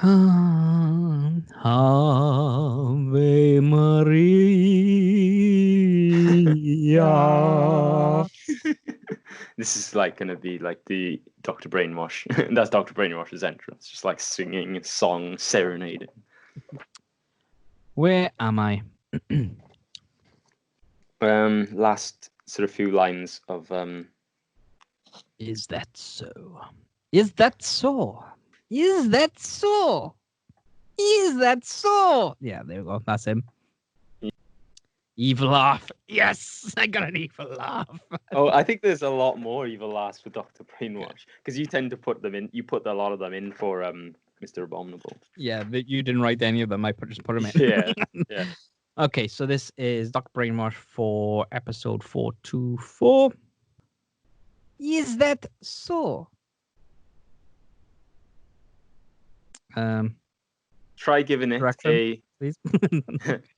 Ave Maria. This is like going to be like the Dr. Brainwash. That's Dr. Brainwash's entrance. Just like singing a song, serenading. Where am I? Last sort of few lines of Is that so? Is that so? Is that so? Is that so? Yeah, there we go. That's him. Evil laugh. Yes, I got an evil laugh. Oh, I think there's a lot more evil laughs for Dr. Brainwash because you tend to put them in. You put a lot of them in for Mr. Abominable. Yeah, but you didn't write any of them. I just put them in. Yeah, yeah. Okay, so this is Dr. Brainwash for episode 424. Is that so? Try giving it Correction, a please.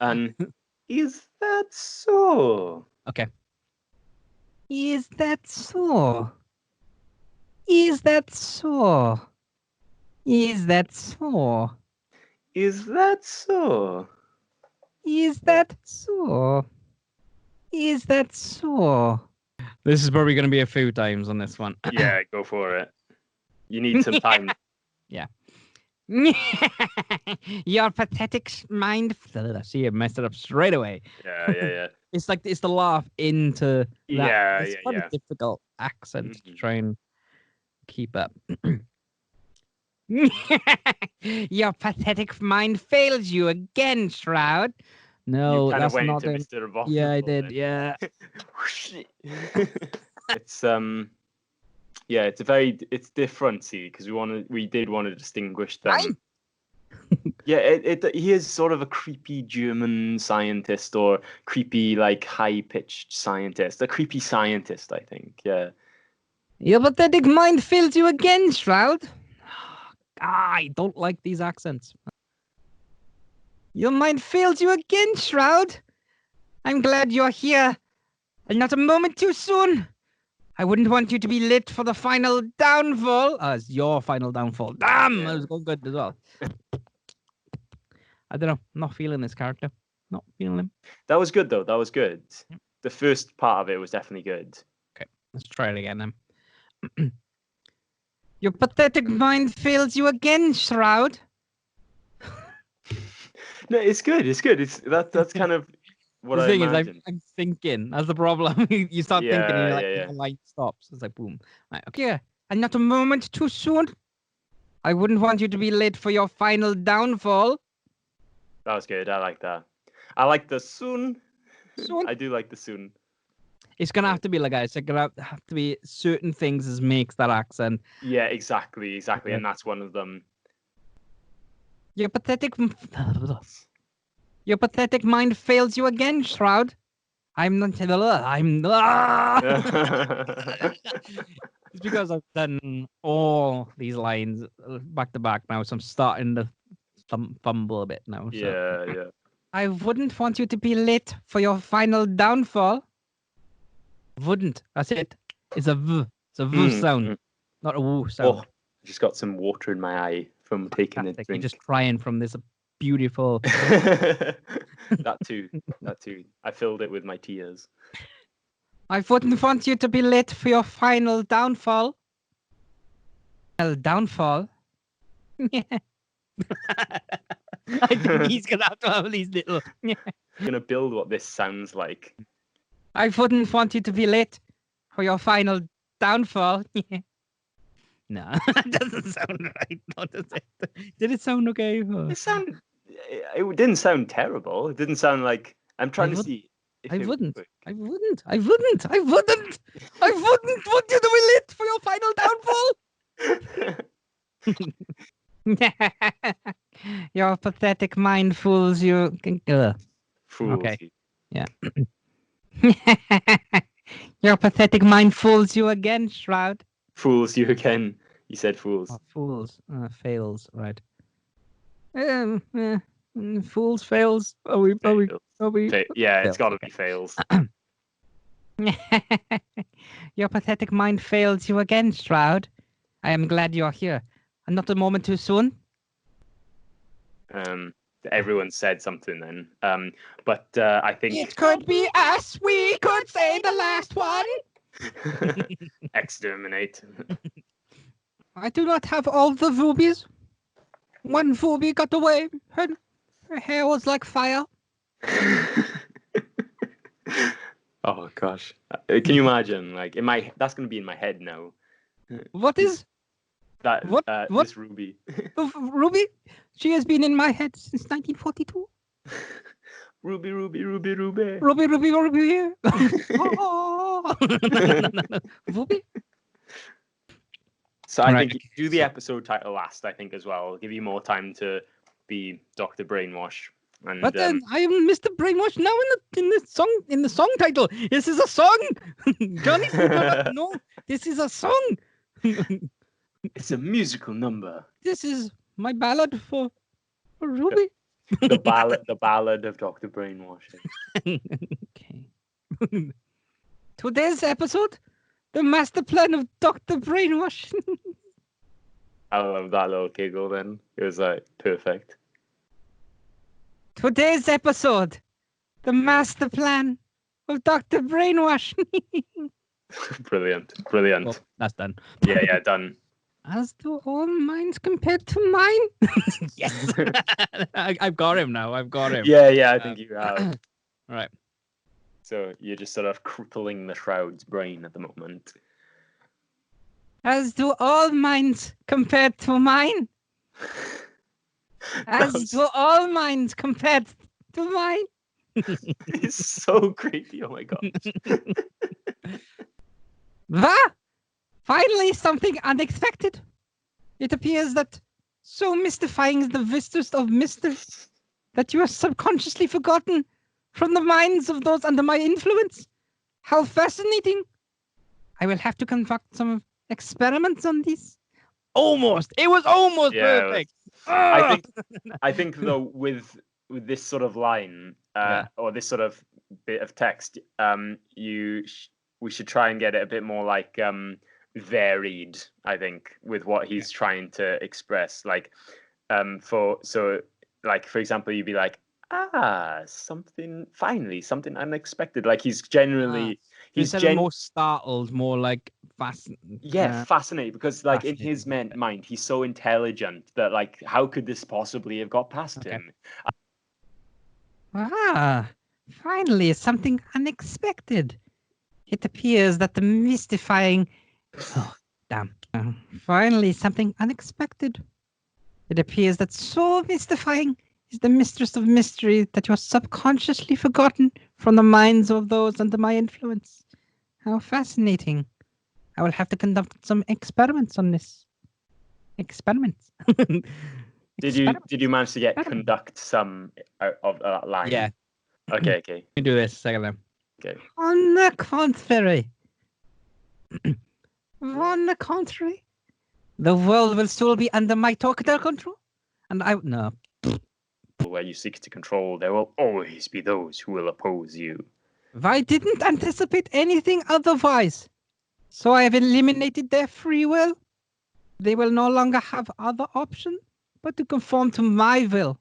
and is that so? Okay. Is that so? Is that so? Is that so? Is that so? Is that so? Is that so? This is probably going to be a few times on this one. Yeah, go for it. You need some time. Yeah. Your pathetic mind. See, I messed it up straight away. Yeah. It's like it's the laugh into that. Yeah, it's quite a difficult accent to try and keep up. Your pathetic mind fails you again, Shroud. No, you that's went not into him. Mr. Abominable. Yeah, I did. Yeah. It's yeah, it's different, see, because we did want to distinguish them. Yeah, he is sort of a creepy German scientist or creepy, like, high-pitched scientist. A creepy scientist, I think, yeah. Your pathetic mind fails you again, Shroud. I don't like these accents. Your mind fails you again, Shroud. I'm glad you're here, and not a moment too soon. I wouldn't want you to be lit for the final downfall. It's your final downfall. Damn, that was going good as well. I don't know. I'm not feeling this character. Not feeling him. That was good, though. That was good. The first part of it was definitely good. Okay, let's try it again then. Your pathetic mind fails you again, Shroud. No, it's good. It's good. That's kind of what I imagined. I'm thinking. That's the problem. You start thinking, and Yeah. the light stops. It's like boom. Right, okay, and not a moment too soon. I wouldn't want you to be late for your final downfall. That was good. I like that. I like the soon. Soon. I do like the soon. It's gonna have to be like that. It's gonna have to be certain things as makes that accent. Yeah, exactly, and that's one of them. Your pathetic mind fails you again, Shroud. I'm not. It's because I've done all these lines back to back now, so I'm starting to fumble a bit now. So. Yeah. I wouldn't want you to be late for your final downfall. Wouldn't. That's it. It's a V. It's a V sound, not a woo sound. Oh, I just got some water in my eye from taking the drink. You're just crying from this beautiful. That too. I filled it with my tears. I wouldn't want you to be late for your final downfall. Downfall? Yeah. I think he's going to have these little... I'm going to build what this sounds like. I wouldn't want you to be late for your final downfall. No, that doesn't sound right. Does it? Did it sound okay? It didn't sound terrible. It didn't sound like... I'm trying to see... I wouldn't want you to be late for your final downfall. Your pathetic mind fools you. Fools. Okay. Yeah. Your pathetic mind fools you again, Shroud. Fools you again. You said fools. Oh, fools. Fails. Right. Fools, fails. Are we? Yeah, it's got to be fails. Your pathetic mind fails you again, Shroud. I am glad you're here. And not a moment too soon. Everyone said something then. But I think it could be us. We could say the last one. exterminate. I do not have all the rubies. One ruby got away. Her hair was like fire. Oh gosh, can you imagine? Like that's gonna be in my head now. What is that? What? This Ruby. Ruby? She has been in my head since 1942. Ruby. Ruby. Oh. No. Ruby? So I think do the episode title last, I think, as well. It'll give you more time to be Dr. Brainwash. And, but then I am Mr. Brainwash now in the song title. This is a song. Johnny, you do not know. This is a song. It's a musical number. This is my ballad for Ruby. The ballad of Dr. Brainwashing. Okay. Today's episode, the master plan of Dr. Brainwash. I love that little giggle then. It was like perfect. Today's episode, the master plan of Dr. Brainwash. Brilliant. Well, that's done. Yeah, done. As do all minds compared to mine. Yes. I've got him now. I've got him. Yeah, I think you have. Right. So you're just sort of crippling the Shroud's brain at the moment. As do all minds compared to mine. As do all minds compared to mine. It's so creepy. Oh my god. Finally, something unexpected. It appears that so mystifying is the mistress of mysteries that you are subconsciously forgotten from the minds of those under my influence. How fascinating. I will have to conduct some experiments on this. Almost. It was almost perfect. I think though with this sort of line or this sort of bit of text, we should try and get it a bit more like varied. I think with what he's trying to express, like for example, you'd be like, something unexpected. Like he's generally more startled, more like fascinated, because like in his mind he's so intelligent that like how could this possibly have got past him? Finally something unexpected. It appears that the mystifying finally something unexpected. It appears that so mystifying is the mistress of mystery that you are subconsciously forgotten from the minds of those under my influence. How fascinating. I will have to conduct some experiments on this. Experiments. Did you manage to conduct some of that line? Yeah. Okay. Let me do this a second then. Okay. On the contrary, the world will still be under my total control, and where you seek to control, there will always be those who will oppose you. I didn't anticipate anything otherwise, so I have eliminated their free will. They will no longer have other option but to conform to my will.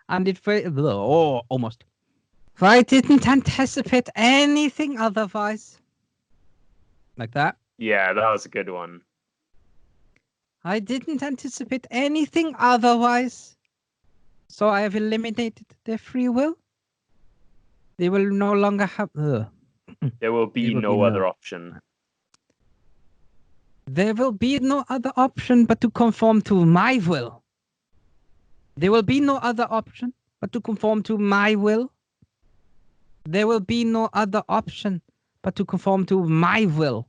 And almost. I didn't anticipate anything otherwise. Like that? Yeah, that was a good one. I didn't anticipate anything otherwise, so I have eliminated their free will. They will no longer have... There will be no other option. There will be no other option but to conform to my will. There will be no other option but to conform to my will. There will be no other option but to conform to my will.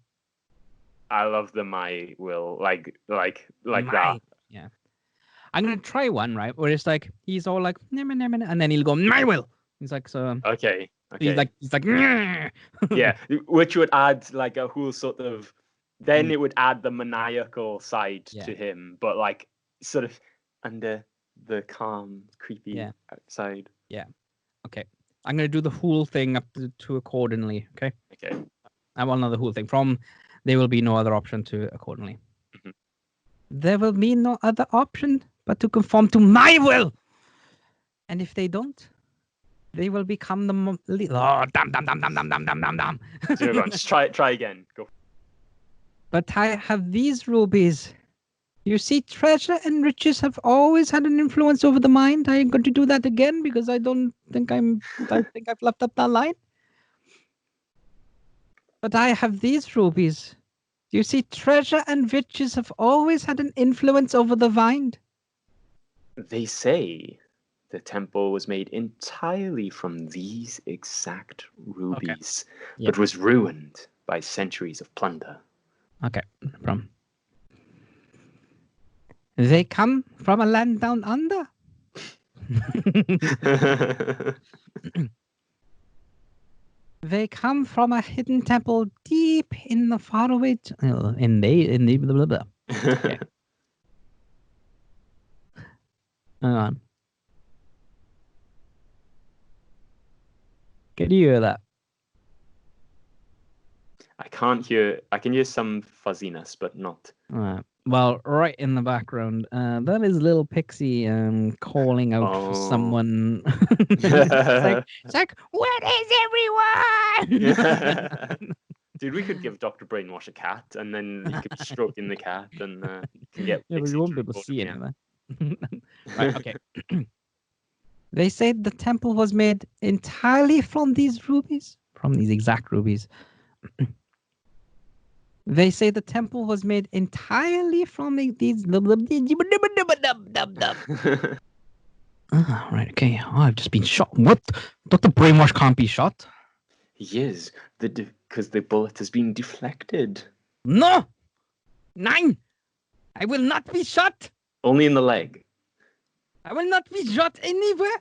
I love the my will, like that. Yeah. I'm gonna try one, right? Where it's like he's all like and then he'll go my will. He's like so. Okay. He's like yeah, which would add like a whole sort of. Then it would add the maniacal side to him, but like sort of under the calm, creepy side. Yeah. Okay. I'm gonna do the whole thing up to accordingly. Okay. Okay. I want another whole thing from. There will be no other option to accordingly. Mm-hmm. There will be no other option but to conform to my will. And if they don't, they will become the... Oh, damn. So you're going, just try again. Go. But I have these rubies. You see, treasure and riches have always had an influence over the mind. I ain't going to do that again because I think I've left up that line. But I have these rubies. You see, treasure and riches have always had an influence over the mind. They say the temple was made entirely from these exact rubies, Yep. but was ruined by centuries of plunder. Okay, from. They come from a land down under. They come from a hidden temple deep in the faraway... in the blah, blah, blah. Okay. Hang on. Can you hear that? I can't hear. I can hear some fuzziness, but not. Well, right in the background, that is little Pixie calling out for someone. it's like, where is everyone? Dude, we could give Dr. Brainwash a cat, and then he could be stroking the cat, and can get. Yeah, but Pixie you won't to be able to record see him, anything. Right, okay. They say the temple was made entirely from these rubies, from these exact rubies. They say the temple was made entirely from these... Right, okay. Oh, I've just been shot. What? Dr. Brainwash can't be shot? He is, because the bullet has been deflected. No! Nine! I will not be shot! Only in the leg. I will not be shot anywhere!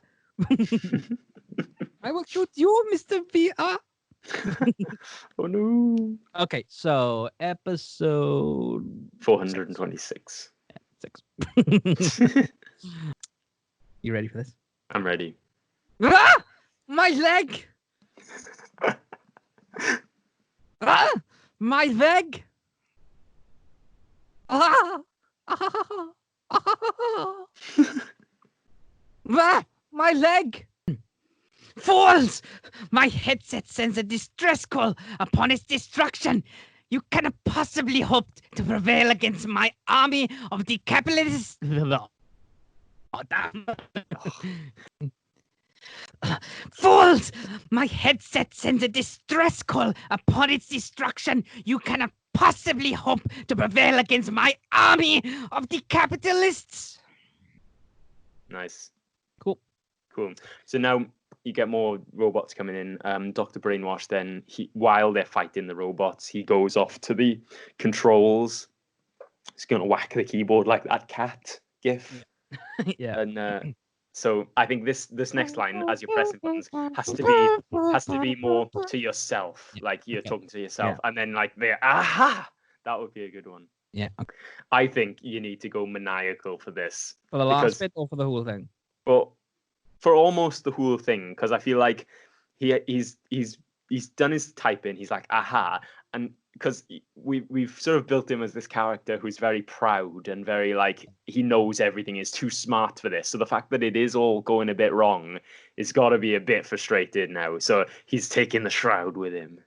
I will shoot you, Mr. VR! Oh no. Okay, so episode 426. 6. You ready for this? I'm ready. Ah! My leg! Ah! My leg! Ah! Ah! Ah! Ah! My leg! Fools! My headset sends a distress call upon its destruction. You cannot possibly hope to prevail against my army of decapitalists. Oh, damn. Fools! My headset sends a distress call upon its destruction. You cannot possibly hope to prevail against my army of decapitalists. Nice. Cool. So now you get more robots coming in. Dr. Brainwash then, while they're fighting the robots, he goes off to the controls. He's going to whack the keyboard like that cat gif. Yeah. And so I think this next line, as you're pressing buttons, has to be more to yourself, like you're talking to yourself, and then like the aha, that would be a good one. Yeah. Okay. I think you need to go maniacal for this. For the last bit or for the whole thing? But for almost the whole thing, because I feel like he's done his typing. He's like aha, and because we've sort of built him as this character who's very proud and very like he knows everything, is too smart for this. So the fact that it is all going a bit wrong, it's got to be a bit frustrated now. So he's taking the shroud with him.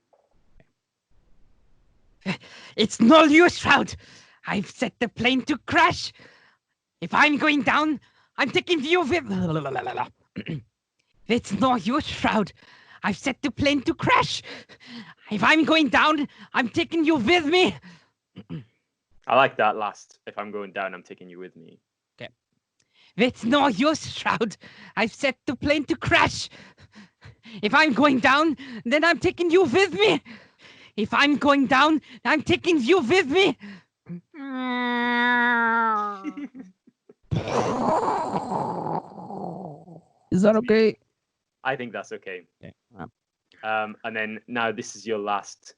It's no use, Shroud. I've set the plane to crash. If I'm going down, I'm taking you with... It's no use, Shroud. I've set the plane to crash. If I'm going down, I'm taking you with me. I like that last. If I'm going down, I'm taking you with me. Okay. It's no use, Shroud. I've set the plane to crash. If I'm going down, then I'm taking you with me. If I'm going down, I'm taking you with me. Is that okay? I think that's okay. Okay. And then now this is your last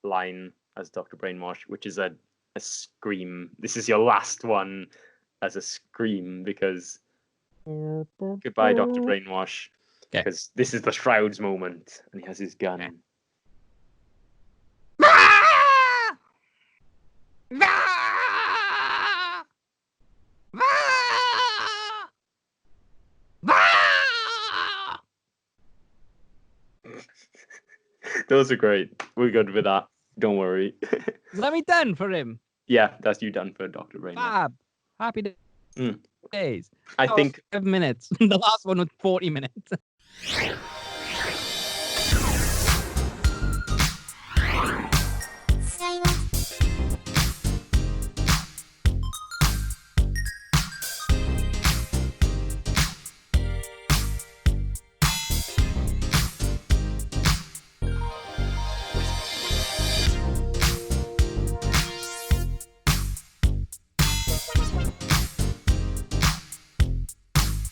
line as Dr. Brainwash, which is a scream. This is your last one as a scream because goodbye, Dr. Brainwash. Because this is the Shroud's moment, and he has his gun. Okay. Those are great. We're good with that. Don't worry. Is that me done for him? Yeah, that's you done for Dr. Brainwash. Fab. Happy days. I That was think 5 minutes. The last one was 40 minutes.